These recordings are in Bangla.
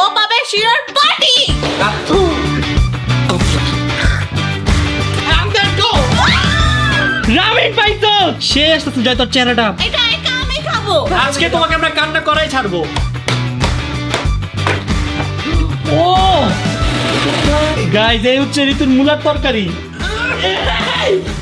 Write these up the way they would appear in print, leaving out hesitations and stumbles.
ও পাবে শিরোর পার্টি। রামিন পাইতো শেষ তো তুই তোর চেহারাটা এটা একা আমি খাবো। আজকে তোমাকে আমরা কান্না করাই ছাড়বো। ও গাইস এই হচ্ছে ঋতুর মূলার তরকারি।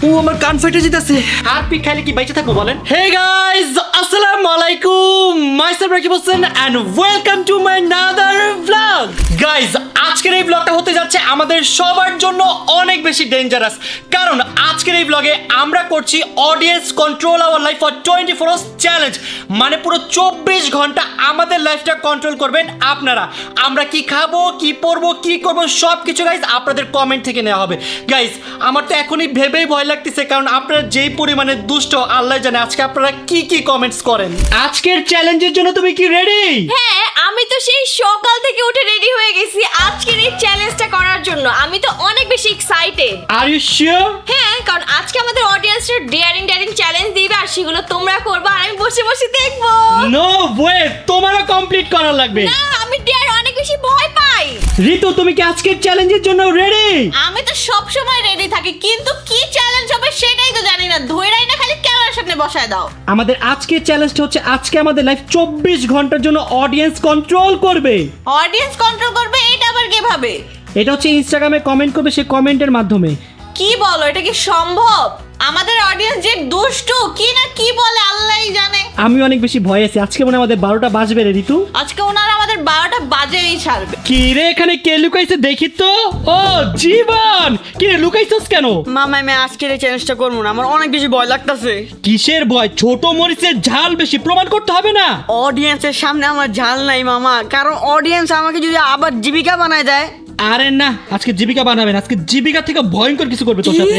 ও আমার কান ফেটে যেতেছে। আর পিক খাইলে কি বাইচে থাকবো বলেন? হে গাইস আসসালামু আলাইকুম, myself Rakib Hossain and welcome to my another blog. Guys আজকের এই ব্লগটা হতে যাচ্ছে আমাদের সবার জন্য অনেক বেশি ডেঞ্জারাস, কারণ আজকের এই ব্লগে আমরা করছি audience control our life for 24 hours challenge. মানে পুরো 24 ঘন্টা আমাদের লাইফটা কন্ট্রোল করবেন আপনারা। আমরা কি খাবো, কি পরবো, কি করবো সব কিছু গাইস আপনাদের কমেন্ট থেকে নেওয়া হবে। গাইস আমার তো এখনই ভেবেই ভয় লাগতেছে, কারণ আপনারা যেই পরিমাণে দুষ্ট আল্লাহ জানে আজকে আপনারা কি কি কমেন্টস করেন। আজকের চ্যালেঞ্জের জন্য তুমি কি রেডি? হ্যাঁ আমি তো সেই সকাল থেকে উঠে রেডি হয়ে গেছি আজকের এই চ্যালেঞ্জটা করার জন্য। আমি তো অনেক বেশি এক্সাইটেড। Are you sure? হ্যাঁ, কারণ আজকে আমাদের অডিয়েন্সরা ডেয়ারিং চ্যালেঞ্জ দিবে আর সেগুলো তোমরা করবে আর আমি বসে বসে দেখবো। নো ওয়েট, তোমারও কমপ্লিট করা লাগবে। না আমি ডেয়ার অনেক বেশি ভয় পাই। ঋতু তুমি কি আজকের চ্যালেঞ্জের জন্য রেডি? আমি তো সব সময় রেডি থাকি, কিন্তু কি চ্যালেঞ্জ হবে সেটাই তো জানি না। ধৈরাই না, খালি ক্যামেরার সামনে বসায় দাও। আমাদের আজকের চ্যালেঞ্জটা হচ্ছে আজকে আমাদের লাইফ 24 ঘন্টার জন্য অডিয়েন্স কন্ট্রোল করবে। অডিয়েন্স কন্ট্রোল করবে, এটা আবার কিভাবে? এটা হচ্ছে ইনস্টাগ্রামে কমেন্ট করবে, সেই কমেন্টের মাধ্যমে। কি বলো, এটা কি সম্ভব? আমাদের অডিয়েন্স যে দুষ্টু কি না কি বলে আল্লাহই জানে। আমি অনেক বেশি ভয় আছি, আজকে মনে হয় আমাদের 12টা বাজবে রে ঋতু। আজকে ওনারা আমাদের 12টা বাজেই ছাড়বে। কি রে এখানে কে লুকাইছে দেখি তো। ও জীবন, কি রে লুকাইছস কেন? মামা আমি আজকের এই চ্যালেঞ্জটা করবো না, আমার অনেক বেশি ভয় লাগতেছে। কিসের ভয়? ছোট মরিচের ঝাল বেশি, প্রমাণ করতে হবে না। অডিয়েন্সের সামনে আমার ঝাল নাই মামা, কারণ অডিয়েন্স আমাকে যদি আবার জীবিকা বানায় দেয়। আরে না, আজকে জীবিকা বানাবেন, আজকে জীবিকা থেকে ভয়ঙ্কর কিছু করবে তোর সাথে।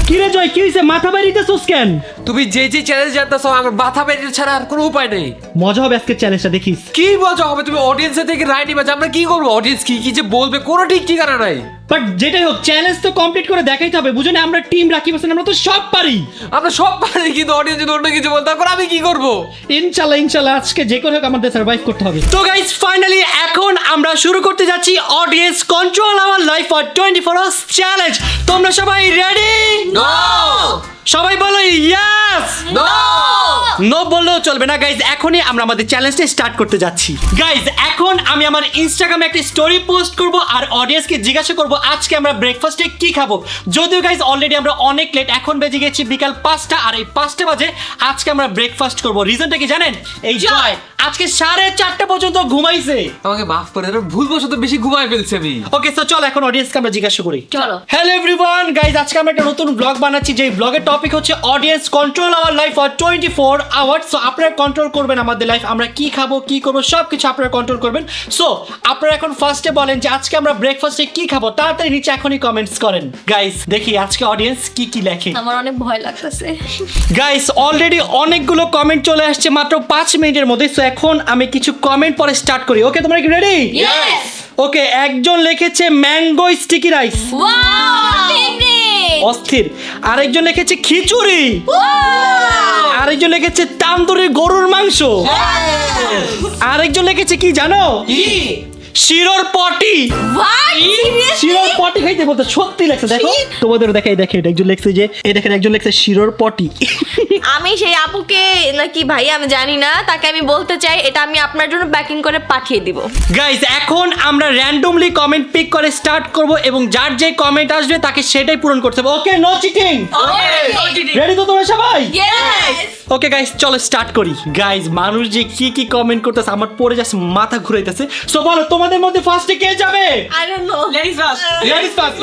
কি রে জয়, কি হইছে? মাথা বাইরিতেছস কেন? তুমি যে যে চ্যালেঞ্জ জানতেছো আমার মাথা বেরিয়ে ছাড়া আর কোনো উপায় নেই। মজা হবে আজকে চ্যালেঞ্জটা, দেখিস। কি মজা হবে? তুমি অডিয়েন্সের থেকে রায় নিবা যে আমরা কি করবো, অডিয়েন্স কি কি যে বলবে কোনো ঠিক ঠিকানা নাই। বাট যেটাই হোক চ্যালেঞ্জ তো কমপ্লিট করে দেখাইতে হবে, বুঝো না? আমরা টিম রাকিব হোসেন, আমরা তো সব পারি। আমরা সব পারি, কিন্তু অডিয়েন্স যদি অন্য কিছু বলতে তারপর আমি কি করবো? ইনশাআল্লাহ ইনশাআল্লাহ আজকে যে করে হোক আমাদের সার্ভাইভ করতে হবে। তো গাইস ফাইনালি এখন আমরা শুরু করতে যাচ্ছি audience control our life for 24 hours challenge. তোমরা সবাই রেডি? সবাই বলো ইয়েস। নো বললেও চলবে না গাইজ, এখনই আমরা আমাদের চ্যালেঞ্জটা স্টার্ট করতে যাচ্ছি। গাইজ এখন আমি আমার ইনস্টাগ্রামে একটা স্টোরি পোস্ট করব আর অডিয়েন্সকে জিজ্ঞাসা করব আজকে আমরা ব্রেকফাস্টে কি খাবো। যদিও গাইজ অলরেডি আমরা অনেক লেট, এখন বেজে গেছি বিকাল 5টা, আর এই 5টা বাজে আজকে আমরা ব্রেকফাস্ট করব। রিজনটা কি জানেন? এই জয় আজকে 4:30 পর্যন্ত ঘুমাইছে। আমাকে মাফ করে দেন, ভুলবশত বেশি ঘুমায় ফেলছি আমি। ওকে সো চল এখন অডিয়েন্সকে আমরা জিজ্ঞাসা করি। চলো। হ্যালো এভরিওয়ান, গাইজ আজকে আমরা একটা নতুন ব্লগ বানাচ্ছি, যে ব্লগের টপিক হচ্ছে audience control our life for 24 hours. So আপনারা কন্ট্রোল করবেন আমাদের লাইফ, আমরা কি খাবো কি করবো সব কিছু আপনারা কন্ট্রোল করবেন। সো আপনারা এখন ফার্স্টে বলেন যে আজকে আমরা ব্রেকফাস্টে কি খাবো, তাড়াতাড়ি নিচে এখনই কমেন্টস করেন। গাইজ দেখি আজকে অডিয়েন্স কি কি লেখে। আমার অনেক ভয় লাগতেছে। গাইস অলরেডি অনেকগুলো কমেন্ট চলে আসছে মাত্র 5 মিনিটের মধ্যে। সো এখন আমি কিছু কমেন্ট পরে স্টার্ট করি। ওকে তোমরা কি রেডি? ইয়েস। ওকে একজন লিখেছে mango sticky rice, wow favourite. অস্থির। আরেকজন লিখেছে খিচুড়ি, ওয়াও আরেকজন লিখেছে তান্দুরি গরুর মাংস, আরেকজন লিখেছে কি জানো? শিরোর পটি। What seriously? শিরোর পটি খাইতে বলতে সত্যি লাগছে। দেখো তোমাদের দেখাই, দেখে এটা একজন লিখছে যে এই দেখেন একজন লিখছে শিরোর পটি। আমি সেই আপুকে নাকি ভাই আমি জানি না, তাকে আমি বলতে চাই এটা আমি আপনার জন্য প্যাকিং করে পাঠিয়ে দিব। গাইস এখন আমরা র্যান্ডমলি কমেন্ট পিক করে স্টার্ট করব এবং যার যে কমেন্ট আসবে তাকে সেটাই পূরণ করতে হবে। Okay no cheating. রেডি তো তোমরা সবাই? ইয়েস। ওকে গাইস চলো স্টার্ট করি। গাইস মানুষ যে কি কি কমেন্ট করতেছে আমার পড়ে যাচ্ছে, মাথা ঘুরাইতেছে। সো বলো তোমাদের মধ্যে ফার্স্টে কে যাবে? I don't know. Ladies first. Ladies first,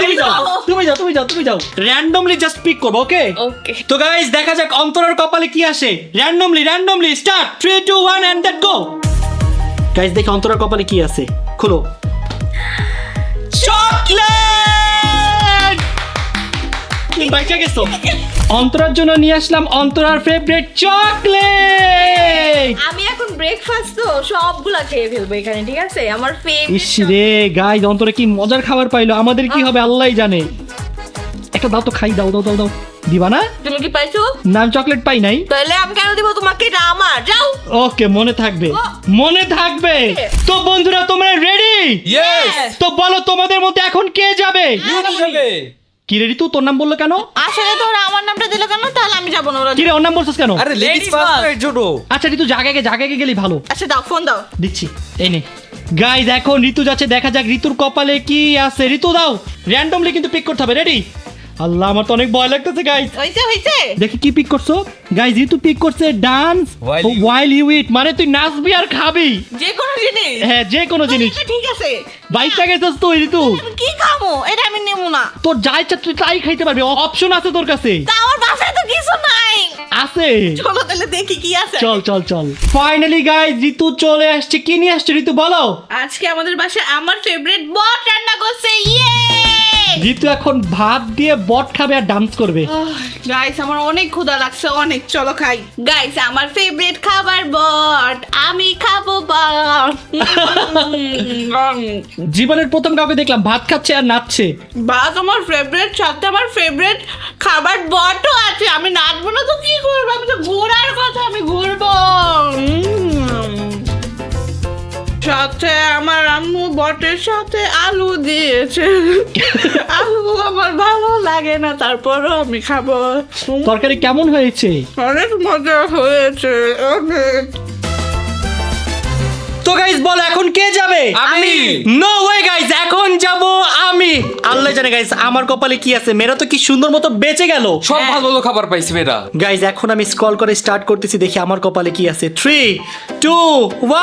তুমি যাও। র্যান্ডমলি জাস্ট পিক করব। ওকে ওকে। তো গাইস দেখা যাক অন্তরার কপালে কি আসে। Randomly start 3 2 1 and that go. Guys দেখি অন্তরার কপালে কি আছে, খুলো। চকলেট! তুমি বাইচা গেছো। অন্তরার জন্য নিয়ে আসলাম অন্তরার ফেভারিট চকলেট। আমি এখন ব্রেকফাস্ট তো সবগুলা খেয়ে ফেলবো এখানে, ঠিক আছে? আমার ফেভারিট। ইস রে গাইস অন্তরা কি মজার খাবার পাইলো, আমাদের কি হবে আল্লাহই জানে। একটা দাও তো খাই, দাও। দিবা না? তুমি কি পাইছো? না আমি চকলেট পাই নাই। তাহলে আমি কেন দিব তোমাকে? এটা আমার। যাও। ওকে মনে থাকবে, মনে থাকবে। তো বন্ধুরা তোমরা রেডি? ইয়েস তো বলো তোমাদের মধ্যে এখন কে যাবে? যাবে কি রে ঋতু, তোর নাম বললো কেন? আসলে তো ওরা আমার নামটা দিল কেন? তাহলে আমি যাবো না। ওরা কি রে ওর নাম বলছিস কেন? আরে লেডিস ফার্স্ট এর জন্য আচ্ছা ঋতু জায়গায় গেলি ভালো। আচ্ছা দাও, ফোন দাও। দিচ্ছি, এই নে। গাইজ এখন ঋতু যাচ্ছে, দেখা যাক ঋতুর কপালে কি আছে। ঋতু দাও, র্যান্ডমলি কিন্তু পিক করতে হবে। রেডি? আল্লাহ আমার তো অনেক ভয় লাগতেছে গাইজ। হইছে। দেখি কি পিক করছো। গাইজ ঋতু পিক করছে ডান্স while you eat, মানে তুই নাচবি আর খাবি। যে কোনো জিনিস। হ্যাঁ যে কোনো জিনিস। এটা ঠিক আছে। বাইকটা গেছিস তুই ঋতু। আমি কি খাবো? এটা আমি নেব না। তোর যা ইচ্ছা তুই তাই খাইতে পারবি, অপশন আছে তোর কাছে। তা আমার বাসায় তো কিছু নাই। আছে, চলো তাহলে দেখি কি আছে। চল ফাইনালি গাইজ ঋতু চলে আসছে। কি নিয়ে আসছে ঋতু বলো? আজকে আমাদের বাসায় আমার ফেভারিট বট রান্না করছে। ইয়ে! ঋতু এখন ভাত দিয়ে বট খাবে আর ডান্স করবে। গাইস আমার অনেক ক্ষুধা লাগছে, অনেক। চলো খাই। গাইস আমার ফেভারিট খাবার বট, আমি খাবো বট। জীবনের প্রথম কাউকে দেখলাম ভাত খাচ্ছে আর নাচছে। ভাত আমার ফেভারিট, সাথে আমার ফেভারিট খাবার বটও আছে। আমি নাচবো না তো কি করবো? আমি তো ঘোরার কথা, আমি ঘুরবো। সাথে আমার আম্মু বটের সাথে আলু দিয়েছে। আলু আমার ভালো লাগে না, তারপরও আমি খাবো। তরকারি কেমন হয়েছে? অনেক মজা হয়েছে, অনেক। তো গাইস বলো এখন কে যাবে? আমি। নো ওয়ে গাইস, এখন যাব আমি। আল্লাহ জানে গাইস আমার কপালে কি আছে। মেয়েরা তো কি সুন্দর মতো বেঁচে গেল। সব ভালো ভালো খাবার পাইছি মেয়েরা। গাইস এখন আমি স্ক্রল করে স্টার্ট করতেছি, দেখি আমার কপালে কি আছে। 3 2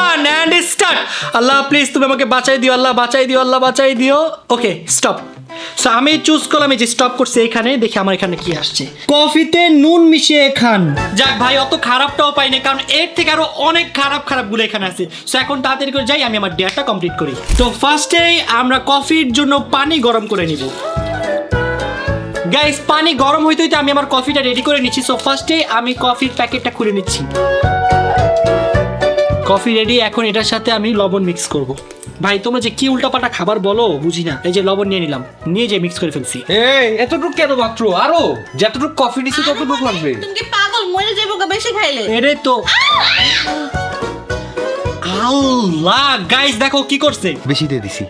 1 এন্ড স্টার্ট। আল্লাহ প্লিজ তুমি আমাকে বাঁচাই দিও, আল্লাহ বাঁচাই দিও, আল্লাহ বাঁচাই দিও। Okay stop. সো আমি চুজ করলাম, এই যে স্টপ করছি এখানে। দেখি আমার এখানে কি আসছে। কফিতে নুন মিশিয়ে খান। যাক ভাই অত খারাপটাও পাইনি, কারণ এর থেকে আরো অনেক খারাপ গুলো এখানে আছে। সো এখন তাড়াতাড়ি করে যাই, আমি আমার ডেয়ারটা কমপ্লিট করি। তো ফার্স্টেই আমরা কফির জন্য পানি গরম করে নিব। গাইস পানি গরম হইতে হইতে আমি আমার কফিটা রেডি করে নিচ্ছি। সো ফার্স্টে আমি কফির প্যাকেটটা খুলে নিচ্ছি। Coffee ready. এখন এটার সাথে আমি লবণ মিক্স করব। ভাই তোমরা যে কি উল্টাপাল্টা খাবার বলো বুঝি না। এই যে লবণ নিয়ে নিলাম, নিয়ে যে মিক্স করে ফেলছি। এই এতটুকু কেন মাত্র? আরো যতটুকু কফি নিছি ততটুকু লাগবে। তুমি কি পাগল? মরে যাবো গো বেশি খাইলে। এটাই তো। আল্লাহ গাইস দেখো কি করছে। বেশি দিয়ে দিছি।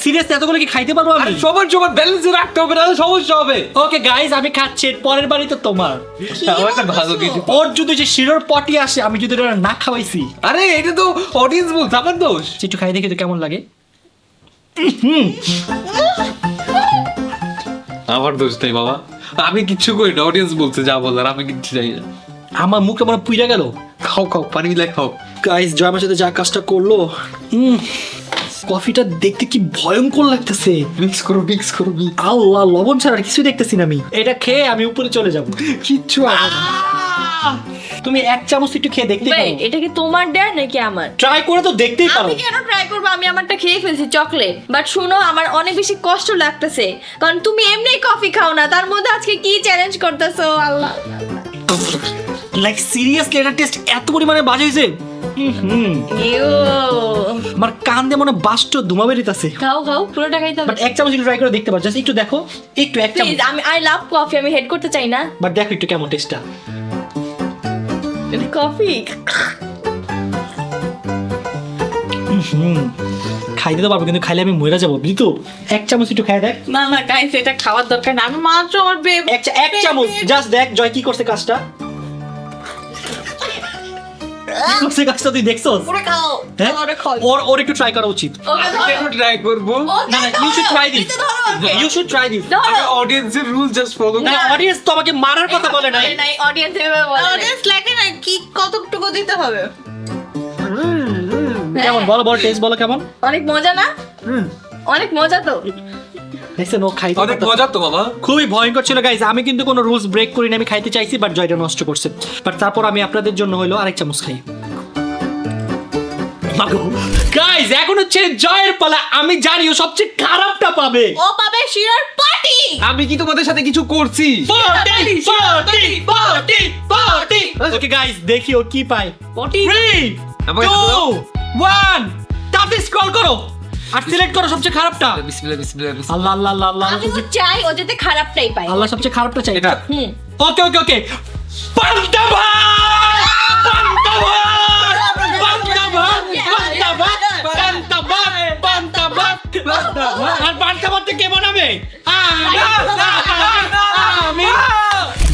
সিরিয়াসলি এতগুলো কি খাইতে পারবো আমি? সবার সবার ব্যালেন্সে রাখতে হবে, না সমস্যা হবে। ওকে গাইস আমি খাচ্ছি, পরের বাড়ি তো তোমার। আমার একটা ভালো কিছু। ওর যদি যে শিরোর পটি আসে, আমি যদি ওটা না খাওয়াইছি। আরে এটা তো অডিয়েন্স বলছে, আমার দোষ। একটু খাই দেখি তো কেমন লাগে। আমার দোষ নেই বাবা, আমি কিচ্ছু করি না। অডিয়েন্স বলছে যা বলার, আমি কিচ্ছু জানি না। আমার মুখটা মনে পুইরা গেল। খাও পানি মিলাই খাও। গাইস জয় আমার সাথে যা কাজটা করলো, কফিটা দেখতে কি ভয়ঙ্কর লাগতেছে। মিক্স করো। আল্লাহ লবণ ছাড়া আর কিছু দেখতেছি না আমি। এটা খেয়ে আমি উপরে চলে যাব। কিচ্ছু হবে না। তুমি এক চামচ একটু খেয়ে দেখতেই পারো। এটা কি তোমার ডেয়ার নাকি আমার? ট্রাই করে তো দেখতেই পারো। আমি কেন ট্রাই করবো? আমি আমারটা খেয়ে ফেলছি চকলেট। বাট শুনো, আমার অনেক বেশি কষ্ট লাগতেছে, কারণ তুমি এমনি কফি খাও না, তার মধ্যে আজকে কি চ্যালেঞ্জ করতেছো? আল্লাহ। লাইক সিরিয়াসলি এটা টেস্ট এত পরিমাণে বাজে হয়েছে। ইউ। আমার কান দিয়ে মনে বাস্ট ধুমা বেরিতেছে। খাও পুরোটা খাইতে হবে। বাট এক চামচ একটু ট্রাই করে দেখতে পারো। জাস্ট একটু দেখো, একটু এক চামচ। প্লিজ, আই লাভ কফি, আমি হেড করতে চাই না। বাট দেখো একটু কেমন টেস্টটা। কফি খাইতে তো পারবো, কিন্তু খাইলে আমি মরে যাবো বুঝলি তো। এক চামচ একটু খাই দেখ। না গাইস, এটা খাওয়ার দরকার না। আমি মাত্র আমার এক চামচ জাস্ট দেখ জয় কি করছে কাজটা। কি করছে কাজটা তুই দেখছস? পুরো খাও। হ্যাঁ? ওরে খাও। ওর একটু ট্রাই করা উচিত। কেন ট্রাই করবো? না you should try this, you should try this. আমি অডিয়েন্সের রুল জাস্ট ফলো না অডিয়েন্স তো আমাকে মারার কথা বলে নাই। নাই অডিয়েন্স এভাবে বলে। অডিয়েন্স লাগে না কি কতটুকু দিতে হবে? কেমন বলো টেস্ট বলো কেমন? অনেক মজা না? অনেক মজা তো। দেখছেন ও খাইতে অনেক পারতেছে। মজা তো বাবা। খুবই ভয়ঙ্কর ছিল গাইস। আমি কিন্তু কোনো রুলস ব্রেক করি না, আমি খাইতে চাইছি বাট জয়টা নষ্ট করছে। বাট তারপর আমি আপনাদের জন্য হলো আরেক চামচ খাই। গাইস এখন হচ্ছে জয়ের পালা। আমি জানি ও সবচেয়ে খারাপটা পাবে। ও পাবে শিরার পার্টি। আমি কি তোমাদের সাথে কিছু করছি? ওকে গাইস দেখি ও কি পায়। পার্টি। 3 আমাকে 2 1 তাতে স্ক্রল করো। আর সিলেক্ট করো সবচেয়ে খারাপটা। বিসমিল্লাহ বিসমিল্লাহ বিসমিল্লাহ। আল্লাহ আল্লাহ আল্লাহ আল্লাহ আমি তো চাই ও যাতে খারাপটাই পায়। আল্লাহ সবচেয়ে খারাপটা চাই। এটা ওকে ওকে ওকে পান্তা ভাত পান্তা ভাত পান্তা ভাত পান্তা ভাত পান্তা ভাত পান্তা ভাত পান্তা ভাত। আর পান্তা ভাতটা কে বানাবে? আমি।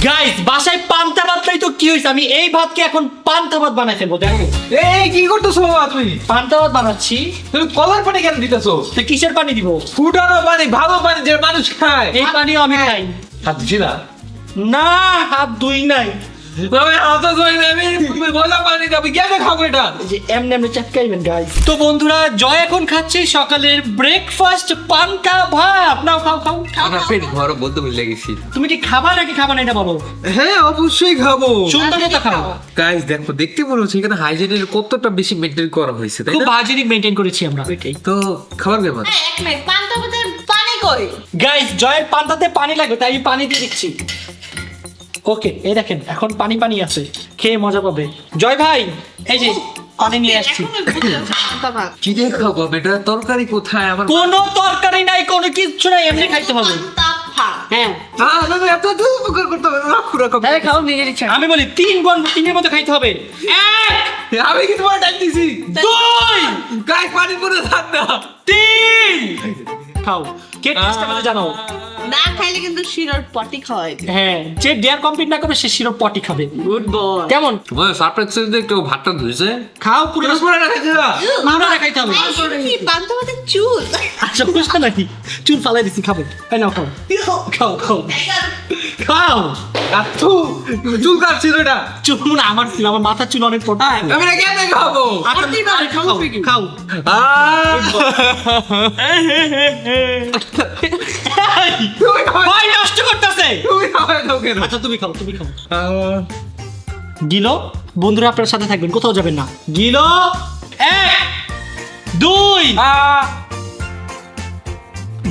গাইস বাসায় পান্তা ভাত নাই তো কি হইছে, আমি এই ভাতকে এখন পান্তা ভাত বানাই ফেলবো। দেখো এই কি করতেছো বাবা তুমি? পান্তা ভাত বানাচ্ছি। তুমি কলার পানি কেন দিতেছো? তো কিসের পানি দিব? ফুটানো পানি, ভালো পানি যে মানুষ খায়। এই পানিও আমি খাই হাত দিছি না? না, হাত ধুই নাই। আমি হাত ধুই না, আমি গলা পানি খাবো, কেমনে খাবো এটা? যে এমনি এমনি চাটকাইবেন গাইস। তো বন্ধুরা জয় এখন খাচ্ছে সকালের ব্রেকফাস্ট পান্তা ভাত। নাও খাও খাও। আমার পেট ভরা বলতে ভুলে গেছি। তুমি কি খাবা নাকি খাবা না এটা বলো। হ্যাঁ অবশ্যই খাবো। সুন্দর মতো খাও। গাইস দেখো, দেখতে মনে হচ্ছে এখানে হাইজিনের কতটা বেশি মেইনটেইন করা হয়েছে, তাই খুব না? হাইজিনিক মেইনটেইন করেছি আমরা। তো খাবার কেমন? এই, এক মিনিট, পান্তা ভাতের পানি কই? গাইস জয়ের পান্তাতে পানি লাগবে তাই আমি পানি দিয়ে দিচ্ছি। ওকে এই দেখেন এখন পানি পানি আছে, খেয়ে মজা পাবে। জয় ভাই এই যে পানি নিয়ে আসছি। এখনো বুঝেছি পান্তা ভাত। কি দিয়ে খাবো এটা? তরকারি কোথায় আমার? কোনো তরকারি নাই, কোনো কিচ্ছু নাই, এমনি খাইতে হবে। পান্তা ভাত। হ্যাঁ না না এত তো উপকার করতে হবে না, রাখো রাখো। তাহলে খাও নিজের ইচ্ছা। আমি বলি তিনের মতো খাইতে হবে। এক আমি কি তোমার টাইম দিছি? দুই গাইস পানি পড়ে থাক না। তিন খাও। কে টেস্টটা মানে জানো? না খাইলে কিন্তু শিরোর পটি খাওয়াই দিবে। হ্যাঁ, যে ডেয়ার কমপ্লিট না করবে সে শিরোর পটি খাবে। Good boy. কেমন? তোমার সারপ্রাইজ দিয়ে একটু ভাতটা ধুইছে। খাও পুরো পুরো না খাইছে না? পুরোটা খাইতে হবে। এই, এটা কি পান্তা ভাতের চুল? আচ্ছা বুঝছো নাকি? চুল ফালাই দিছি, খাবে। এই নাও খাও খাও খাও খাও। আচ্ছু চুল কাটছিল এটা। চুল না আমার ছিল, আমার মাথার চুল অনেক পড়তো। আমি না কেন খাবো? আচ্ছা, আরে খাও খাও। তুমি খাবে, ভাই নষ্ট করতেছে। তুমি খাবে তো কেন? আচ্ছা তুমি খাও তুমি খাও। গিলো বন্ধুরা আপনার সাথে থাকবেন, কোথাও যাবেন না। গিলো এক দুই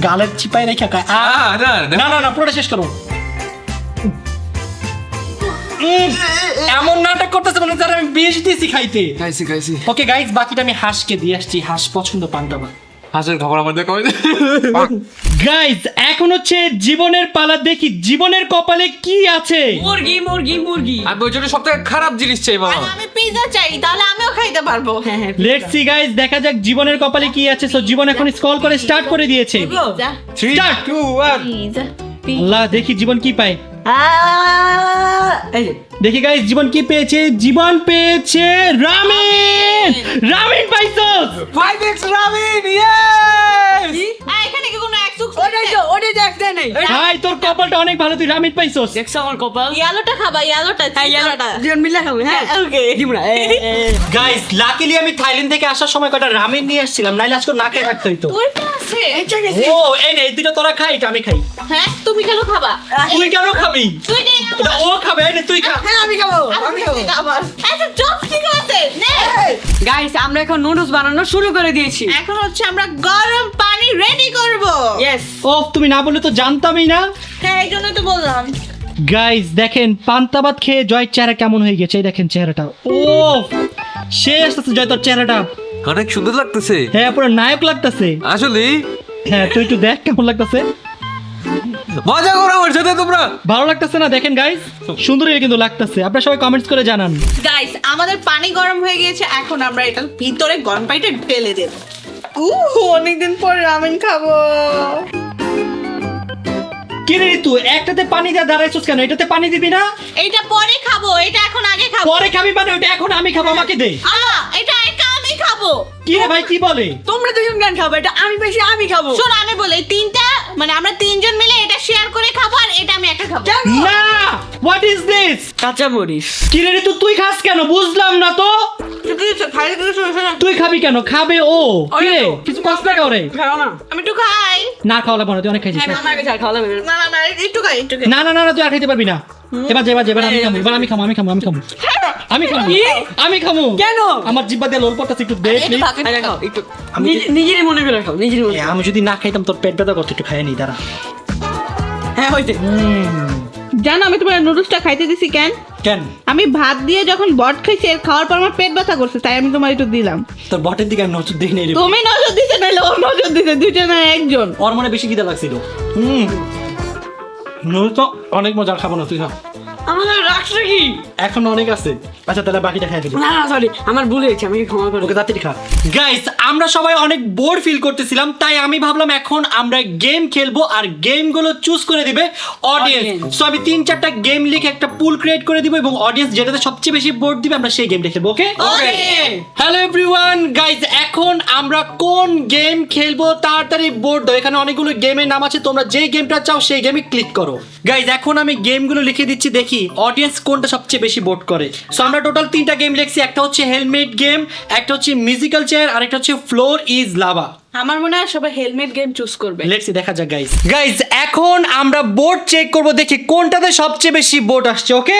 গালের চিপাই রেখে খায়। না না না না পুরোটা শেষ করো। এমন নাটক করতেছে মনে হচ্ছে আমি বেশ দিয়েছি খাইতে। খাইছি। ওকে গাইস বাকিটা আমি হাঁসকে দিয়ে আসছি, হাঁস পছন্দ পান্তা ভাত। হাঁসের খাবার আমার দেখা হয়। গাইস এখন হচ্ছে জীবনের পালা, দেখি জীবনের কপালে কি আছে। মুরগি মুরগি মুরগি। আমি ওই জন্য সবথেকে খারাপ জিনিস চাই বাবা। আর আমি পিৎজা চাই, তাহলে আমিও খাইতে পারবো। হ্যাঁ হ্যাঁ লেটস সি গাইস, দেখা যাক জীবনের কপালে কি আছে। সো জীবন এখন স্ক্রল করে স্টার্ট করে দিয়েছে। Pizza, 3 Start. 2 1 পিৎজা, আল্লাহ দেখি জীবন কি পায়। এই যে দেখি গাইস জীবন কি পেয়েছে। জীবন পেয়েছে রামেন। রামেন পাইছস। 5x ramen yes. এখানে কি কোনো এক চুক? ওটাই দেখতে নেই। ভাই তোর কপালটা অনেক ভালো, তুই রামেন পাইছস। দেখছো আমার কপাল? ইয়ালোটা খাবা, ইয়ালোটা। হ্যাঁ ইয়ালোটা জীবন মিলে খাবো। হ্যাঁ ওকে। দিমরা গাইস লাকিলি আমি থাইল্যান্ড থেকে আসার সময় কটা রামেন নিয়ে আসছিলাম, নাইলে আজকে না খেয়ে থাকতে হইতো। তোরটা আছে? ও এই নে এই দুটো তোরা খাই, এটা আমি খাই। হ্যাঁ, তুমি কেন খাবা? তুই কেন খাবি? তুই দে এটা ও খাবে, এই নে তুই খা। হ্যাঁ আমি খাবো। আমি খাবার। আচ্ছা চপস্টিক আছে। নে। গাইস আমরা এখন নুডলস বানানো শুরু করে দিয়েছি। এখন হচ্ছে আমরা গরম পানি রেডি করব। ইয়েস। ও তুমি না বললে তো জানতামই না। হ্যাঁ, এই জন্য তো বললাম। গাইস দেখেন পান্তা ভাত খেয়ে জয়ের চেহারা কেমন হয়ে গেছে, এই দেখেন চেহারাটা। ও শেষ আছে জয় তোর চেহারাটা। অনেক সুন্দর লাগতেছে হ্যাঁ পুরো নায়ক লাগতেছে। আসলে। হ্যাঁ তুই একটু দেখ কেমন লাগতেছে। মজা করো আমার সাথে তোমরা। ভালো লাগতেছে না? দেখেন গাইস সুন্দরই কিন্তু লাগতেছে। আপনারা সবাই কমেন্টস করে জানান। গাইস আমাদের পানি গরম হয়ে গিয়েছে, এখন আমরা এটার ভিতরে গরম পানিটা ঢেলে দেব। অনেকদিন পর রামেন খাবো। কি রে তুই একটাতে পানি দিয়ে দাঁড়াইছিস কেন? এটাতে পানি দিবি না? এইটা পরে খাবো, এটা এখন আগে খাবো। পরে খাবি মানে ওটা এখন আমি খাবো, আমাকে দে। এটা একা আমি খাবো। কি রে ভাই কি বলে? তোমরা দুজন গান খাবো, এটা আমি বেশি আমি খাবো। শোন আমি বলি, তিনটা মানে আমরা তিনজন মিলে এটা শেয়ার করে খাবো, আর এটা আমি একা খাবো। না হোয়াট ইজ দিস? কাঁচা মরিচ। কি রে তুই খাস কেন? বুঝলাম না তো। তুই খাবি কেন? খাবে ও। কি রে কিছু কষ্ট না করে? খাও না। আমি একটু খাই। না খাওয়া লাগবে না, তুই অনেক খাইছিস। আমার কাছে আর খাওয়া লাগবে না। না না না, একটু খাই, একটু খাই। না না না না, তুই আর খাইতে পারবি না। এবার আমি খাবো, এবার আমি খাবো। আমি খাবো কেন? আমার জিব্বা দিয়ে লোল পড়তেছে, একটু দে একটু please। ভাগ করে আরে খাও। খাও একটু। নিজেরই মনে করে খাও, নিজেরই মনে। আমি যদি না খাইতাম তোর পেট ব্যথা করতে, একটু খাইয়ে নি দাঁড়া। হ্যাঁ হইতে। জানো আমি তোমার নুডলসটা খাইতে দিছি কেন? কেন? আমি ভাত দিয়ে যখন বট খাইছি এর খাওয়ার পর আমার পেট ব্যথা করছে, তাই আমি তোমার একটু দিলাম। তোর বটের দিকে আমি নজর দিই নাই রে। তুমি নজর দিতে নাইলে ওর নজর দিতে, দুইটা না একজন। ওর মনে বেশি খিদে লাগছিল। নুডলস তো অনেক মজার, খাবো না তুই খা। আমাদের রাখছে কি? এখন অনেক আছে। আচ্ছা তাহলে বাকিটা খাই ফেলি। না না সরি, আমার ভুল হয়েছে, আমি ক্ষমা করে ওকে তাড়াতাড়ি খা। গাইস, আমরা সবাই অনেক বোর ফিল করতেছিলাম, তাই আমি ভাবলাম এখন আমরা গেম খেলবো আর গেমগুলো চুজ করে দিবে অডিয়েন্স। Audience. সো আমি 3-4টা গেম লিখে একটা পুল ক্রিয়েট করে দিব এবং অডিয়েন্স যেটাতে সবচেয়ে বেশি ভোট দিবে আমরা সেই গেমটা খেলবো। ওকে হ্যালো এভরিওয়ান গাইস, এখন আমরা কোন গেম খেলবো তাড়াতাড়ি ভোট দাও। এখানে অনেকগুলো গেমের নাম আছে, তোমরা যে গেমটা চাও সেই গেমে ক্লিক করো। গাইস এখন আমি গেমগুলো লিখে দিচ্ছি, দেখি অডিয়েন্স কোনটা সবচেয়ে বেশি ভোট করে। সো আমরা টোটাল 3টা গেম লিখছি, একটা হচ্ছে হেলমেট গেম, একটা হচ্ছে মিউজিক্যাল চেয়ার আর একটা হচ্ছে ফ্লোর ইজ লাভা। আমার মনে হয় সবাই হেলমেট গেম চুজ করবে। লেটস দেখা যাক গাইস। গাইস এখন আমরা বোর্ড চেক করব, দেখি কোনটাতে সবচেয়ে বেশি ভোট আসছে। ওকে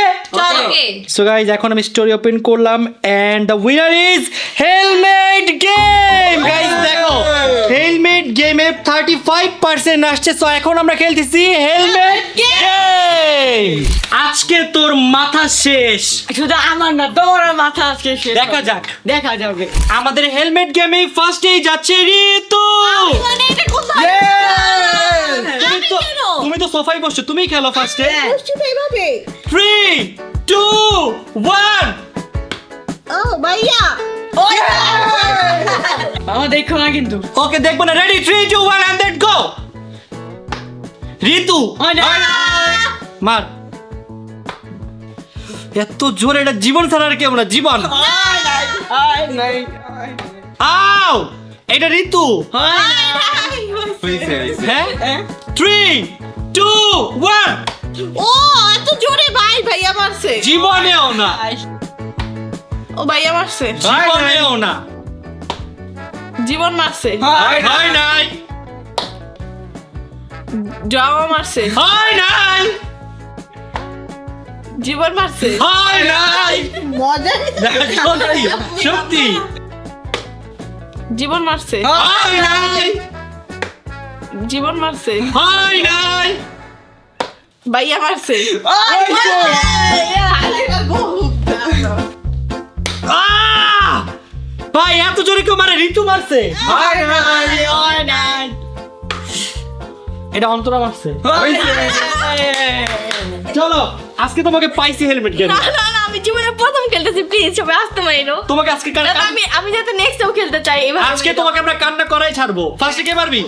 ওকে সো গাইস এখন আমি স্টোরি ওপেন করলাম and the winner is helmet game. Guys দেখো হেলমেট গেমে 35% আসছে। সো এখন আমরা খেলতেছি হেলমেট গেম। আজকে তোর মাথা শেষ। শুধু আমার না, তোমার মাথা আজকে শেষ। দেখা যাক। দেখা যাবে। আমাদের হেলমেট গেমে ফার্স্টেই যাচ্ছে ঋতু। মানে এটা কোথায় তুমি তো সোফায় বসছো, তুমি খেলো ফার্স্টে। এইভাবে 3 2 1 ও ভাইয়া মামা দেখো না কিন্তু। ওকে দেখবো না। Ready 3 2 1 and let's go. Ritu মার। এত জোরে, এটা জীবন ছাড়ার কেমন না জীবন। আও এটা ঋতু। হ্যাঁ 3 2 1 ও এত জোরে ভাইয়া মারছে। জীবনেও না, ও ভাইয়া মারছে, জীবনেও না। জীবন মারছে, হয় নাই, জওয়া মারছে, হয় নাই, জীবন মারছে। হয় নাই। মজা সত্যি সত্যি জীবন মারছে, হয় নাই, জীবন মারছে, হয় নাই। ভাইয়া মারছে। আহ! ভাই এত জোরে কেউ মারে? ঋতু মারছে। এটা অন্তরা মারছে। চলো আজকে তোমাকে পাইছি হেলমেট গেম। না না না, আমি জীবনে প্রথম খেলতেছি, প্লিজ সবাই আসতে মাইরো। তোমাকে আজকে আমি যাতে নেক্সটেও খেলতে চাই এভাবে। আজকে তোমাকে আমরা কান্না করাই ছাড়বো। ফার্স্টে কে মারবি?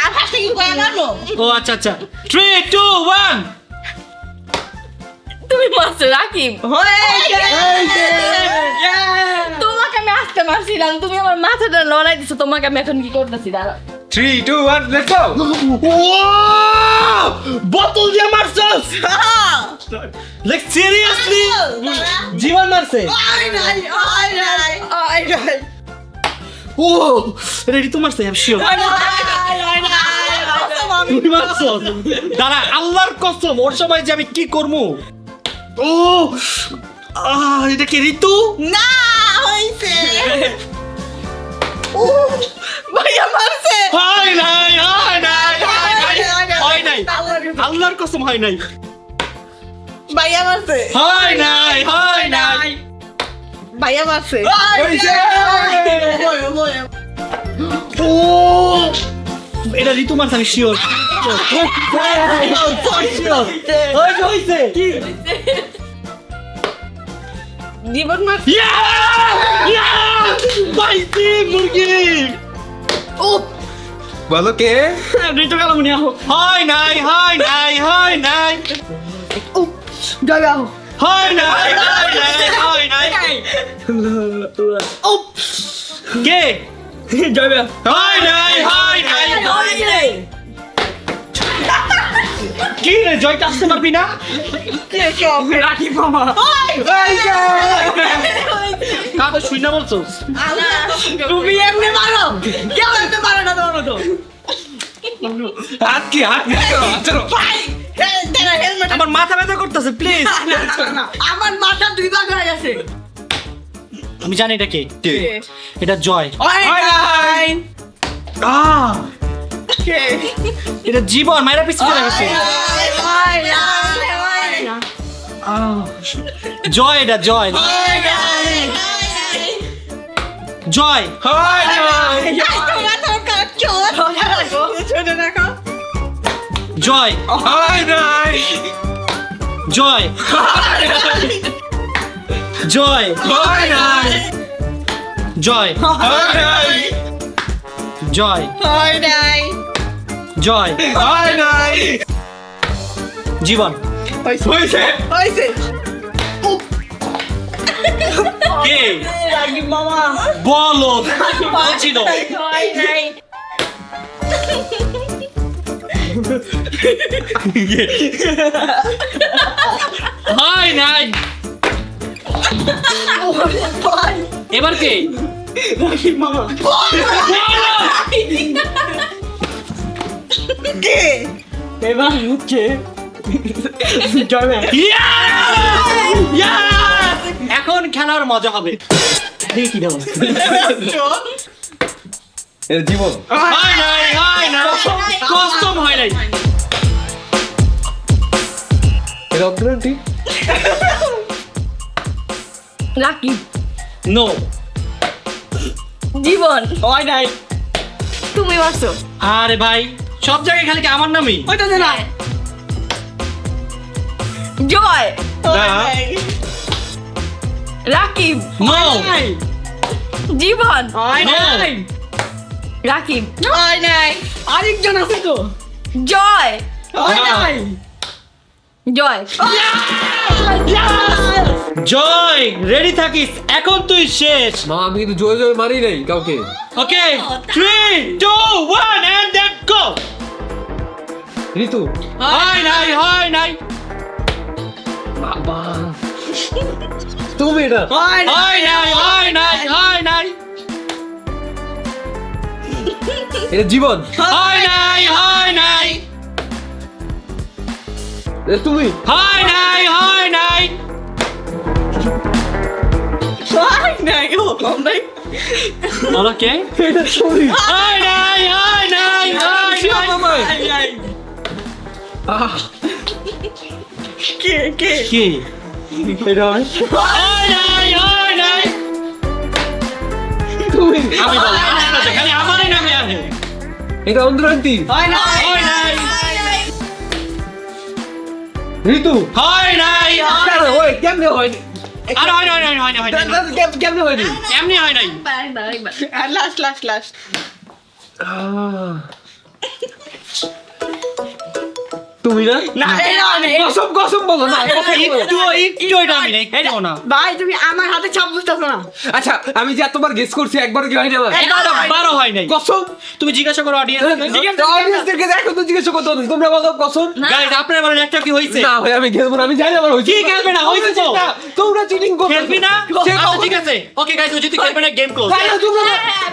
আর ফার্স্টে কি কয় মারলো? ও আচ্ছা আচ্ছা 3 2 1 তুমি মারছো রাকিব। তোমাকে আমি আসতে মারছিলাম, তুমি আমার মাথাটা লড়াই দিছো, তোমাকে আমি এখন কি করতেছি দাঁড়া। 3 2 1 লেটস গো। বোতল দিয়ে মারছস? Like seriously? জীবন মারছে? ও এটা ঋতু মারছে, আই এম শিওর। তুমি মারছস? দাঁড়া, আল্লাহর কসম ওর সময় যে আমি কি করবো। ও এটা কি ঋতু? না হইছে। ও ভাইয়া মারছে। হয় নাই, হয় নাই, হয় নাই, আল্লাহর কসম হয় নাই, ভাইয়া মারছে, হয় নাই, হয় নাই। ভাইয়া মারছে। ও এটা ঋতু মারছে, আমি শিওর। জীবন মারছে। পাইছি মুরগি। ও বলো কে? ঋতু গেল মনে হয় নাই, হয় নাই, হয় নাই, জায়গা হয় নাই, হয় নাই, হয় নাই। ও কে? হয় নাই, হয় নাই, হয় নাই। কি রে জয়টা আসতে পারবি না? রাকিব মামা। কাকে শুই না বলছো? তুমি এমনি মারো, কেউ এমনি মারো না তোমার মতো। হাত কি চলো। আমার মাথা ব্যথা করতেছে, প্লিজ। আমার মাথা দুই ভাগ হয়ে গেছে। আমি জানি এটা কে। এটা জয়। এটা জীবন মায়েরা পিছনে গেছে। জয় এটা জয় জয় হয় নাই জয় হয় নাই জয় জয় হয় নাই জয় হয় নাই জয় হয় নাই জয় হয় নাই জীবন হয়েছে হয়েছে কে রাগিব মামা বলো বলছিল হয় নাই হয় নাই এবার কে রাগিব মামা কে এবার হচ্ছে জয় ভাই Yes! Yes! এখন খেলার মজা হবে দেখি দাও এর জীবন হয় নাই হয় নাই কসম হয় নাই এর অগ্রান্তি রাকিব নো জীবন হয় নাই তুমি মারছো আরে ভাই সব জায়গায় খালি কি আমার নামই ওইটা দে না জয় না রাকিব নো জীবন হয় No. নাই রাকিব হয় নাই আরেকজন আছে তো জয় হয় নাই জয় জয় রেডি থাকিস এখন তুই শেষ মা আমি কিন্তু জোরে জোরে মারি নাই কাউকে ওকে 3 2 1 এন্ড দেন গো ঋতু হয় নাই বাবা তুমি এটা হয় নাই হয় নাই এটা জীবন হয় নাই এটা তুমি হয় নাই হয় নাই ও নাই ওকে এটা তুমি হয় নাই মামা কে কে কি এটা হয় নাই তুমি আমি বল খালি আমারই নামে আছে এটা অন্তরান্তি হয় নাই হয় নাই ঋতু হয় নাই কেন ওই কেমনে হয়নি আর হয় নাই কেমনে হয়নি এমনি হয় নাই একবার লাস্ট তুমি না না এটা হয় নাই কসম বলো না একটু এটা আমি নাই একটু না ভাই তুমি আমার হাতে ছাপ বুঝতেছো না আচ্ছা আমি যে এতবার গেস করছি একবার কি হয়নি আমার বারো হয় নাই কসম তুমি জিজ্ঞাসা করো অডিয়েন্স অডিয়েন্সদেরকে দেখো তো জিজ্ঞেস করতে হবে। তোমরা বলো কসম গাইস আপনারা বলেন একটা কি হইছে না ভাই আমি খেলবো না আমি জানি আমার হয়েছে কি খেলবে না? হয়েছে তো। তোমরা চিটিং করো খেলবি না আচ্ছা ঠিক আছে ওকে গাইস যদি খেলবে না গেম ক্লোজ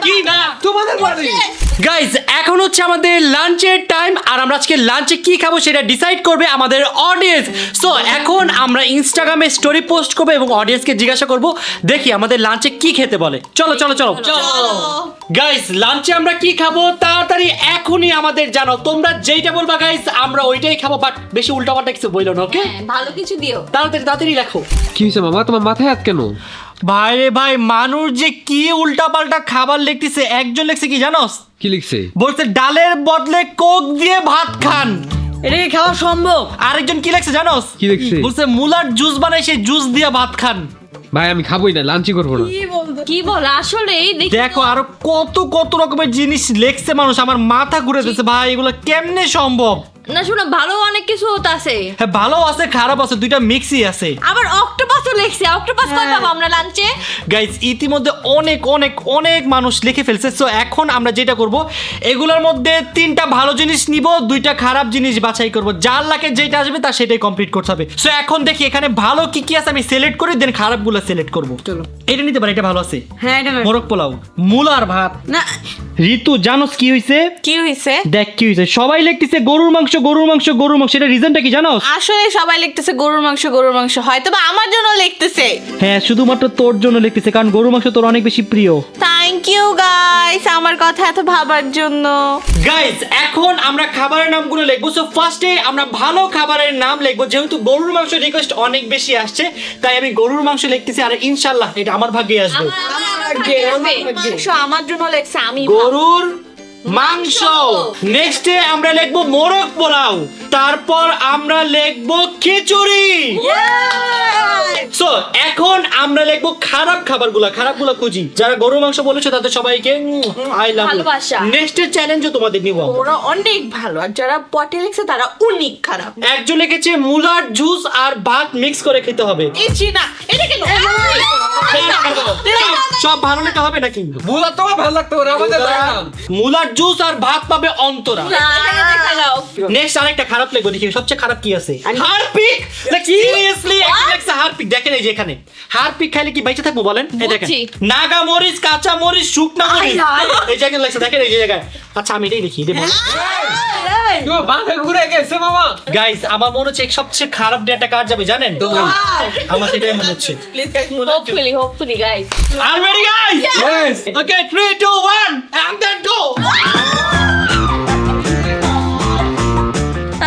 কি না তোমাদের বাড়ি গাইস এখন হচ্ছে আমাদের লাঞ্চের টাইম আর আমরা আজকে লাঞ্চে কি খাবো সেটা ডিসাইড করবে আমাদের অডিয়েন্স সো এখন আমরা ইনস্টাগ্রামে স্টোরি পোস্ট করবো এবং অডিয়েন্সকে জিজ্ঞাসা করব দেখি আমাদের লাঞ্চে কি খেতে বলে চলো গাইস লাঞ্চে আমরা কি খাবো তাড়াতাড়ি এখনই আমাদের জানাও তোমরা যেইটা বলবা গাইস আমরা ওইটাই খাবো বাট বেশি উল্টাপাল্টা কিছু বইলো না ওকে ভালো কিছু দিও তাড়াতাড়ি লেখো কি হয়েছে মামা তোমার মাথায় হাত কেন ভাই রে ভাই মানুষ যে কি উল্টাপাল্টা খাবার লিখতেছে একজন লিখছে কি জানোস কি লিখছে বলছে ডালের বদলে কোক দিয়ে ভাত খান এটা কি খাওয়া সম্ভব আরেকজন কি লিখছে জানোস কি লিখছে? বলছে মুলার জুস বানাই সেই জুস দিয়ে ভাত খান ভাই আমি খাবোই না লাঞ্চই করবো না কি বল আসলে দেখো আরো কত রকমের জিনিস লেখছে মানুষ আমার মাথা ঘুরে যাচ্ছে ভাই এগুলো কেমনে সম্ভব না শুনো ভালো অনেক কিছু হতে আছে হ্যাঁ ভালো আছে খারাপ আছে দুইটা মিক্সই আছে আবার অক্টোপাসও লিখছে অক্টোপাস কই পাবো আমরা লাঞ্চে গাইজ ইতিমধ্যে অনেক মানুষ লিখে ফেলছে সো এখন আমরা যেটা করব এগুলোর মধ্যে 3টা ভালো জিনিস নিব 2টা খারাপ জিনিস বাছাই করব যার লাকে যেটা আসবে তার সেটাই কমপ্লিট করতে হবে সো এখন দেখি এখানে ভালো কি কি আছে আমি সিলেক্ট করি দেন খারাপগুলো সিলেক্ট করব চলো। এটা নিতে পারি এটা ভালো আছে হ্যাঁ এটা না। মোরগ পোলাও মুলার ভাত না ঋতু জানোস কি হইছে কি হয়েছে দেখ কি হইছে সবাই লিখতেছে গরুর মাংস এটা রিজনটা কি জানোস আসলে সবাই লিখতেছে গরুর মাংস হয়তো বা আমার জন্য লিখতেছে হ্যাঁ শুধুমাত্র তোর জন্য লিখতেছে কারণ গরুর মাংস তোর অনেক বেশি প্রিয় থ্যাংক থ্যাংক ইউ গাইস আমার কথা এত ভাবার জন্য। গাইস এখন আমরা খাবারের নামগুলো লিখবো। সো ফার্স্টে আমরা ভালো খাবারের নাম লিখবো। যেহেতু গরুর মাংস রিকোয়েস্ট অনেক বেশি আসছে, তাই আমি গরুর মাংস লিখতেছি। আর ইনশাআল্লাহ এটা আমার ভাগ্যে আসবে। আমার জন্য লেখছে আমি গরুর মাংস। নেক্সটে আমরা লিখবো মোরগ পোলাও। তারপর আমরা লিখবো খিচুড়ি। সো এখন আমরা লিখবো খারাপগুলা খুঁজি। যারা গরুর মাংস বলেছো তাদের সবাইকে আই লাভ ইউ। ভালোবাসা। নেক্সটের চ্যালেঞ্জও তোমাদের নিব। ওরা অনেক ভালো, আর যারা পটে লিখছে তারা অনেক খারাপ। একজন লিখেছে মুলার জুস আর ভাত মিক্স করে খেতে হবে। ইচ্ছি না, এটা কেন? সব ভালো লেখা হবে নাকি? মুলা তোমার ভালো লাগতো ওরা আমাদের দাঁড়ান। মুলার জুস আর ভাত পাবে অন্তরা। নেক্সট আরেকটা খারাপ লিখবো, দেখি সবচেয়ে খারাপ কি আছে। হারপিক। সিরিয়াসলি একটা হারপিক দেখেন, এই যে এখানে হারপিক খাইলে কি বেঁচে থাকবো বলেন? এই দেখেন বুঝছি। নাগা মরিচ, কাঁচা মরিচ, শুকনা মরিচ, এই জায়গায় লেখা দেখেন, এই জায়গায়। আচ্ছা আমি এটাই লিখি দেবো। তো বাঁধে ঘুরে গেছে মামা। গাইস আমার মনে হচ্ছে সবচেয়ে খারাপ ডেটা কার যাবে জানেন? আমার সেটাই মনে হচ্ছে। Hopefully guys. Are you ready guys? Yes. Okay, 3, 2, 1 and then go.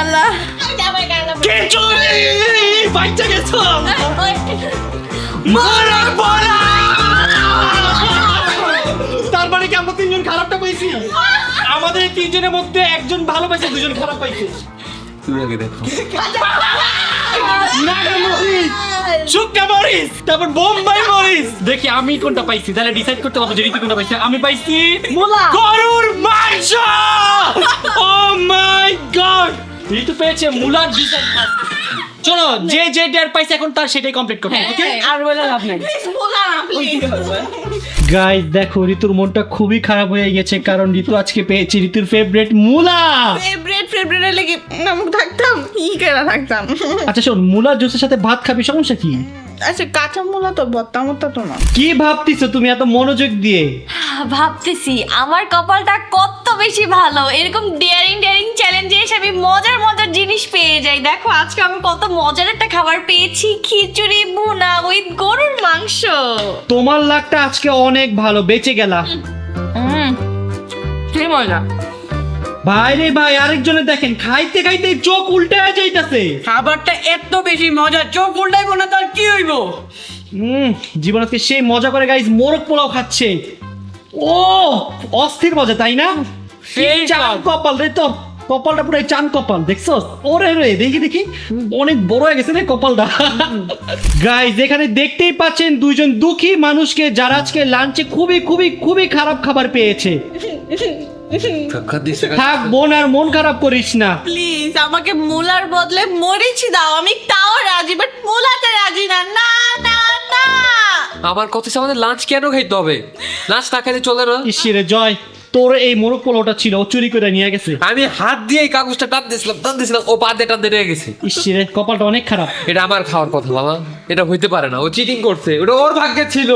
আল্লাহ। খিচুড়ি বাইচা গেছো। মারা পড়া। তার মানে কি আমরা তিনজন খারাপটা পাইছি? আমাদের এই তিনজনের মধ্যে একজন ভালো পাইছে, দুজন খারাপ পাইছে। তুমি আগে দেখো। নাগা মরিচ, শুকনা মরিচ, তারপর বোম্বাই মরিচ। দেখি আমি কোনটা পাইছি, তাহলে ডিসাইড করতে হবে যে ঋতু কোনটা পাইছে। আমি পাইছি মুলা। গরুর মাংস। ও মাই গড, ঋতু পেয়েছে মুলার ডিজাইন। চলো যে যে ডেয়ার পাইছে এখন তার সেটাই কমপ্লিট করতে হবে, ওকে? আর বলে লাভ নাই। গাইস দেখো ঋতুর মনটা খুবই খারাপ হয়ে গেছে, কারণ ঋতু আজকে পেয়েছে ঋতুর ফেভারিট মুলা। ফেভারিট লেগে নামক থাকতাম, কি কেনা থাকতাম। আচ্ছা শোন, মুলার জুসের সাথে ভাত খাবি, সমস্যা কি? আচ্ছা কাঁচা মুলা তো ভর্তা মতো তো না। কি ভাবতিছো তুমি এত মনোযোগ দিয়ে? ভাবতেছি আমার কপালটা কত বেশি ভালো, এরকম ডেয়ারিং চ্যালেঞ্জে এসে আমি মজার জিনিস পেয়ে যাই। দেখো আজকে আমি কত মজার একটা খাবার পেয়েছি, খিচুড়ি ভুনা উইথ গরুর মাংস। তোমার লাকটা আজকে অনেক ভালো, বেঁচে গেলা। কি মজা। ভাই রে ভাই, আরেকজনে দেখেন খাইতে খাইতে চোখ উল্টে যাইতাছে। খাবারটা এত বেশি মজা, চোখ উল্টাইবো না তার কি হইব? জীবন আজকে সেই মজা করে গাইস মোরগ পোলাও খাচ্ছে। ও অস্থির মজা, তাই না? সেই চান কপাল রে, তো কপালটা পুরো চান কপাল, দেখছো? ওরে রে দেখি অনেক বড় হয়ে গেছে রে কপালটা। গাইস এখানে দেখতেই পাচ্ছেন দুইজন দুঃখী মানুষকে, যারা আজকে লাঞ্চে খুবই খারাপ খাবার পেয়েছে। থাক বোন, আর মন খারাপ করিস না। প্লিজ আমাকে মুলার বদলে মরিচি দাও, আমি তাও রাজি, বাট মুলাতে রাজি না। না না না। আমার কথা হচ্ছে আমাদের লাঞ্চ কেন খাইতে হবে? লাঞ্চ না খাইতে চলে না? ইসিরে জয়, তোর এই মোরগ পোলাওটা ছিল, ও চুরি করে নিয়ে গেছে। আমি হাত দিয়ে এই কাগজটা টান দিয়েছিলাম, ও পা দিয়ে টান দিয়ে গেছে। ইসিরে কপালটা অনেক খারাপ। এটা আমার খাওয়ার কথা বাবা, এটা হইতে পারে না। ও চিটিং করছে, ওটা ওর ভাগ্যে ছিল।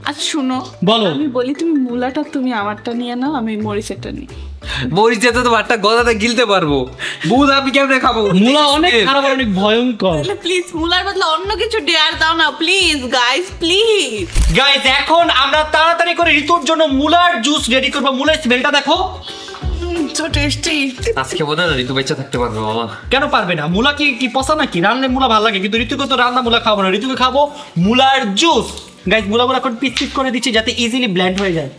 আচ্ছা শুনো, বলো। আমি বলি তুমি মুলাটা তুমি আমারটা নিয়ে নাও, আমি মরিচেরটা নিই। মরিচ যেতে তো ভাতটা গলাতে গিলতে পারবো, বুধ আমি কেমনে খাবো? মুলা অনেক খারাপ আর অনেক ভয়ঙ্কর। প্লিজ মুলার বদলে অন্য কিছু ডেয়ার দাও না প্লিজ গাইস, প্লিজ। গাইস এখন আমরা তাড়াতাড়ি করে ঋতুর জন্য মুলার জুস রেডি করব। মুলার স্মেলটা দেখো, সো টেস্টি। আজকে বোধ হয় ঋতু বেঁচে থাকতে পারবো মামা। কেন পারবে না? মুলা কি পচা নাকি? রান্নায় মুলা ভালো লাগে, কিন্তু ঋতুকে তো রান্না মুলা খাবো না, ঋতুকে খাবো মুলার জুস। গাইস মুলাগুলো এখন পিস করে দিচ্ছি যাতে ইজিলি ব্লেন্ড হয়ে যায়।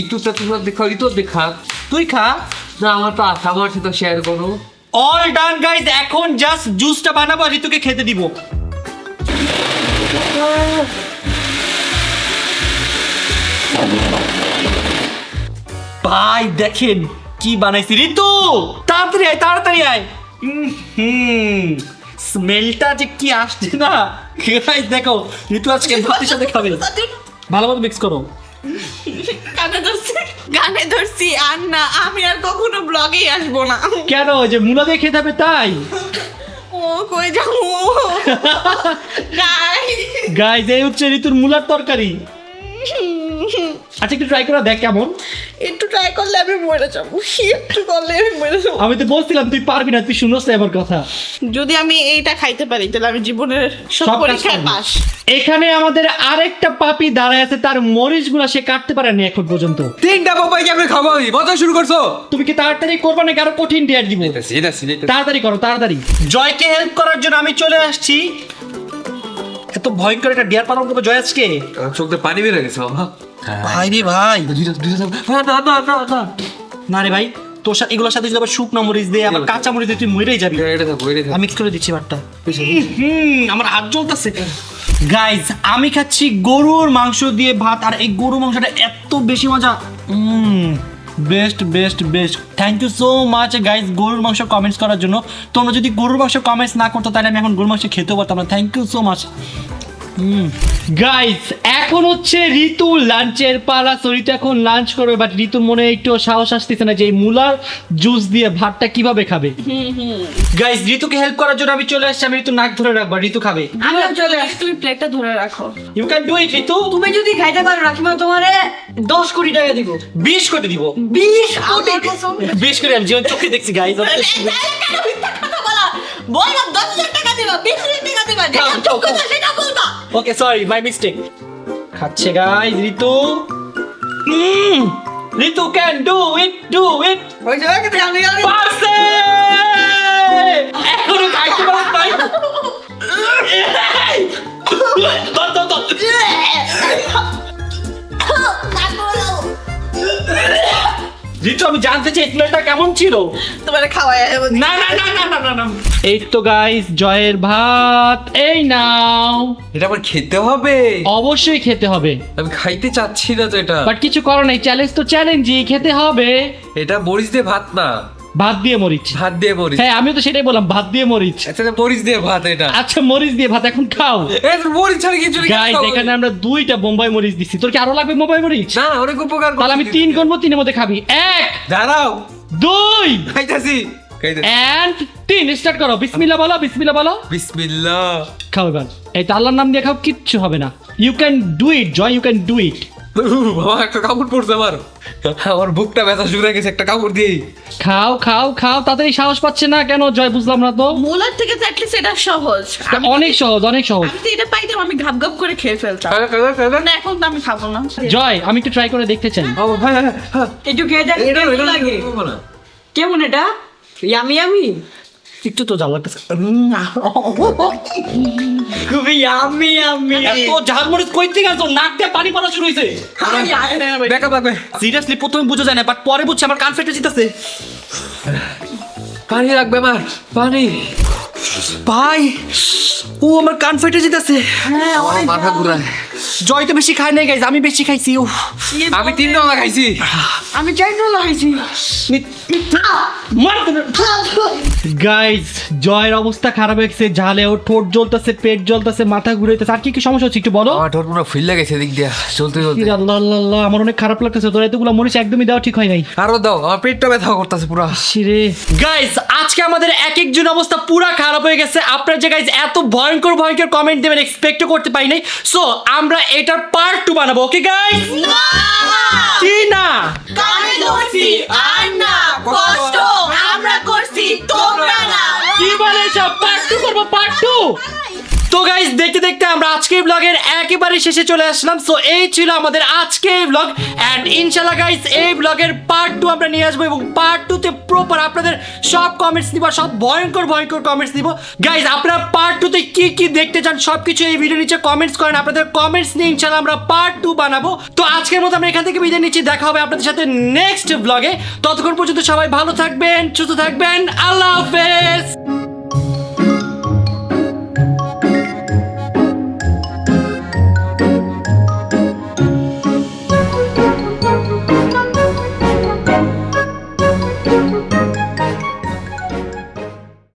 ঋতুটা তোমরা দেখা, ঋতু দেখা। তুই খা না আমার তো আছে, আমার সাথে শেয়ার করো। অল ডান গাইস, এখন জাস্ট জুসটা বানাবো আর ঋতুকে খেতে দিব। ভাই দেখেন কি বানাইছি। ঋতু তাড়াতাড়ি আয়। স্মেলটা যে কি আসছে না গাইস, দেখো ঋতু আজকে ভাতের সাথে খাবে। ভালো মতো মিক্স করো। গানে ধরছি আর না, আমি আর কখনো ব্লগেই আসবো না। কেন? যে মুলা দিয়ে খেতে হবে তাই? ও কই যাবো গাইস। গাইস এই হচ্ছে ঋতুর মুলার তরকারি। আচ্ছা একটু ট্রাই করে দেখ কেমন। একটু ট্রাই করলে আমি মরে যাবো, একটু করলে আমি মরে যাবো। আমি তো বলছিলাম তুই পারবি না, তুই শুনোস না আমার কথা। যদি আমি এইটা খাইতে পারি তাহলে আমি জীবনের সব সব কাজ পরীক্ষায় পারবি। পাস। এখানে আমাদের আরেকটা পাপি দাঁড়ায় আছে, তার মরিচগুলো সে কাটতে পারেনি এখন পর্যন্ত। 3টা পাপাই কেমনে খাবো আমি? মজা শুরু করছো? তুমি কি তাড়াতাড়ি করবে নাকি আরো কঠিন ডেয়ার দিব? তাড়াতাড়ি করো তাড়াতাড়ি। জয়কে হেল্প করার জন্য আমি চলে আসছি। এত ভয়ঙ্কর একটা ডেয়ার পালন করবো জয় আজকে। চোখ দিয়ে পানি বের হয়ে গেছে বাবা। ভাই রে ভাই, না না না না না রে ভাই, তোর সাথে এগুলোর সাথে যদি আবার শুকনো মরিচ দিয়ে আবার কাঁচা মরিচ দিয়ে তুই মরেই যাবি। এটা থাকো, এটা থাকো। আমি মিক্স করে দিচ্ছি বারটা। আমার হাত জ্বলতেছে। গাইজ আমি খাচ্ছি গরুর মাংস দিয়ে ভাত, আর এই গরুর মাংসটা এত বেশি মজা। Best best best. Thank you so much guys গরুর মাংস কমেন্টস করার জন্য। তোমরা যদি গরুর মাংস কমেন্টস না করতো তাহলে আমি এখন গরুর মাংস খেতেও পারতাম না। Thank you so much guys. এখন হচ্ছে ঋতু লাঞ্চের পালা। তো ঋতু এখন লাঞ্চ করবে, বাট ঋতুর মনে একটু সাহস আসতেছে না যে এই মুলার জুস দিয়ে ভাতটা কিভাবে খাবে। গাইজ ঋতুকে হেল্প করার জন্য আমি চলে আসছি। আমি ঋতু নাক ধরে রাখবো, ঋতু খাবে। আমিও চলে আসছি। তুমি প্লেটটা ধরে রাখো। ইউ ক্যান ডু ইট ঋতু। তুমি যদি খাইতে পারো রাখিমা তোমারে 10 কোটি টাকা দিব। 20 কোটি দিব। 20 কোটি। 20 কোটি আমি জীবন চোখে দেখছি গাইজ। বললাম 10,000 টাকা দিবা, 20,000 টাকা দিবা, যেটা খাও, চোখ খাও। কথা সেটা বলবা। Okay sorry my mistake. খাচ্ছে guys Ritu. Ritu can do it, do it. ওই জায়গা থেকে আমি পারছে। এখনো খাইতে পারছ নাই। ধর, ধর, ধর। ঋতু আমি জানতে চাই প্লেটটা কেমন ছিল। তোমার খাওয়াই না না না না না না না। এই তো গাইস জয়ের ভাত, এই নাও। এটা আবার খেতে হবে? অবশ্যই খেতে হবে, আমি খাইতে চাচ্ছি না তো এটা। বাট কিছু করার নেই, চ্যালেঞ্জ তো চ্যালেঞ্জই, খেতে হবে। এটা মরিচ দিয়ে ভাত না, ভাত দিয়ে মরিচ। ভাত দিয়ে মরিচ। হ্যাঁ আমিও তো সেটাই বললাম, ভাত দিয়ে মরিচ। আচ্ছা মরিচ দিয়ে ভাত এটা। আচ্ছা মরিচ দিয়ে ভাত এখন খাও। এই তো মরিচ ছাড়া কিছু নেই। গাইস এখানে আমরা 2টা বোম্বাই মরিচ দিচ্ছি। তোর কি আরো লাগবে বোম্বাই মরিচ? না অনেক উপকার করছে। তাহলে আমি 3 গুনবো, 3 এর মধ্যে খাবি। 1 দাঁড়াও 2 খাইতাছি খাইতাছি। এন্ড 3 স্টার্ট করো। বিসমিল্লাহ বলো, বিসমিল্লাহ বলো। বিসমিল্লাহ। খাও এবার। এই তো আল্লাহর নাম দিয়ে খাও, কিচ্ছু হবে না। You can do it Joy, you can do it. বাবা একটা কাপড় পড়ছে আমার বুকটা ব্যথা শুরু হয়ে গেছে, একটা কাপড় দিই। খাও খাও খাও, তাড়াতাড়ি সাহস পাচ্ছে না কেন জয়, বুঝলাম না তো। মুলার থেকে তো অ্যাটলিস্ট এটা সহজ। অনেক সহজ, অনেক সহজ। আমি তো এটা পাইতাম, আমি ঘাপ ঘাপ করে খেয়ে ফেলতাম। না এখন তো আমি খাবো না। জয় আমি একটু ট্রাই করে দেখতে চাই। একটু খেয়ে দেখ কেমন লাগে। কেমন এটা? Yummy yummy. একটু তো ঝাল লাগতেছে। খুবই ইয়ামি ইয়ামি। এত ঝাল মরিচ কই থেকে আনছো? নাক দিয়ে পানি পড়া শুরু হয়েছে। ব্যাকআপ লাগবে। সিরিয়াসলি প্রথমে বুঝা যায় না, বাট পরে বুঝছি আমার কান ফেটে যেতেছে। পানি লাগবে আমার, পানি। ভাই ও আমার কান ফেটে যেতেছে। আমার মাথা ঘুরায়। জয় তো বেশি খায় নাই গাইজ, আমি বেশি খাইছি। উফ। আমি 3 ডলা খাইছি। আমি চাই না লাগাইছি। গাইজ জয়ের অবস্থা খারাপ হয়ে গেছে, ঝালে ওর ঠোঁট জ্বলতেছে, পেট জ্বলতেছে, মাথা ঘুরাইতেছে। আর কি কি সমস্যা হচ্ছে একটু বলো। আমার ঠোঁট পুরো ফুলে গেছে দিক দিয়া চলতে চলতে। ইরে আল্লাহ আল্লাহ আল্লাহ, আমার অনেক খারাপ লাগতেছে। তোর এতগুলো মরিচ একদমই দেওয়া ঠিক হয় নাই। আরো দাও, আমার পেটটা ব্যথা করতেছে পুরো। গাইস আজকে আমাদের এক একজন অবস্থা পুরা খারাপ হয়ে গেছে। আপনারা যে গাইস এত ভয়ঙ্কর ভয়ঙ্কর কমেন্ট দেবেন এক্সপেক্টও করতে পারি নাই। সো আমরা এটার পার্ট 2 বানাবো। Okay guys? কি না আমি করছি আর না কষ্ট আমরা করছি তোমরা না। কি বলে সব পার্ট 2 করব, পার্ট 2। তো গাইস দেখতে দেখতে আমরা আজকের ব্লগের একেবারে শেষে চলে আসলাম। সো এই ছিল আমাদের আজকের ব্লগ, এন্ড ইনশাআল্লাহ গাইস এই ব্লগের পার্ট 2 আমরা নিয়ে আসবো, এবং পার্ট 2 তে প্রপার আপনাদের সব কমেন্টস নিব, সব ভয়ঙ্কর ভয়ঙ্কর কমেন্টস নিব। গাইস আপনারা পার্ট 2 তে কি কি দেখতে চান সবকিছু এই ভিডিও নিচে কমেন্টস করেন। আপনাদের কমেন্টস নিয়ে ইনশাআল্লাহ আমরা পার্ট 2 বানাবো। তো আজকের মতো আমরা এখান থেকে বিদায় নিচ্ছি, দেখা হবে আপনাদের সাথে নেক্সট ব্লগে। ততক্ষণ পর্যন্ত সবাই ভালো থাকবেন, সুস্থ থাকবেন। আল্লাহ হাফেজ।